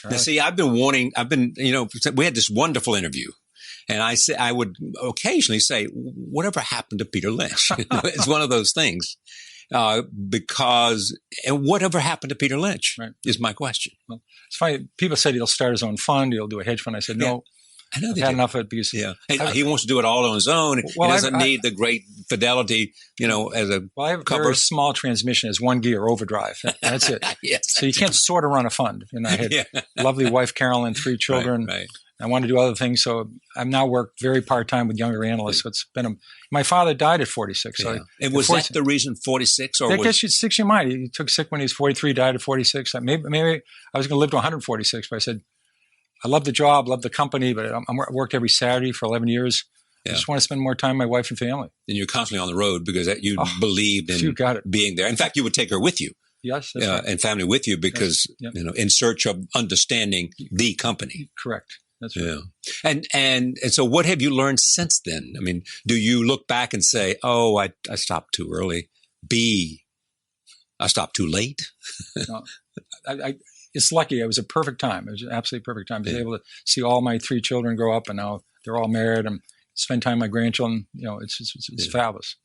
Now, see, we had this wonderful interview. And I would occasionally say, whatever happened to Peter Lynch? It's one of those things. And whatever happened to Peter Lynch is my question. Well, it's funny. People said he'll start his own fund. He'll do a hedge fund. I said, no. I know I've had enough of it because he wants to do it all on his own. Well, he doesn't need the great Fidelity, as a I have a cover. very small transmission as 1 gear overdrive. That's it. Yes, so you can't sort of run a fund. I had lovely wife, Carolyn, 3 children. Right. I wanted to do other things. So I've now worked very part-time with younger analysts. So it's been my father died at 46. So and was that the reason 46? Or I guess it's 6 year mind. He took sick when he was 43, died at 46. Maybe I was going to live to 146, but I said, I love the job, love the company, but I worked every Saturday for 11 years. I just want to spend more time with my wife and family. And you're constantly on the road because you believed in being there. In fact, you would take her with you. Yes. Right. And family with you because, in search of understanding the company. Correct. That's right. Yeah. And so what have you learned since then? I mean, do you look back and say, oh, I stopped too early? B, I stopped too late? No, it's lucky. It was a perfect time. It was an absolutely perfect time. I was able to see all my 3 children grow up, and now they're all married and spend time with my grandchildren. It's fabulous.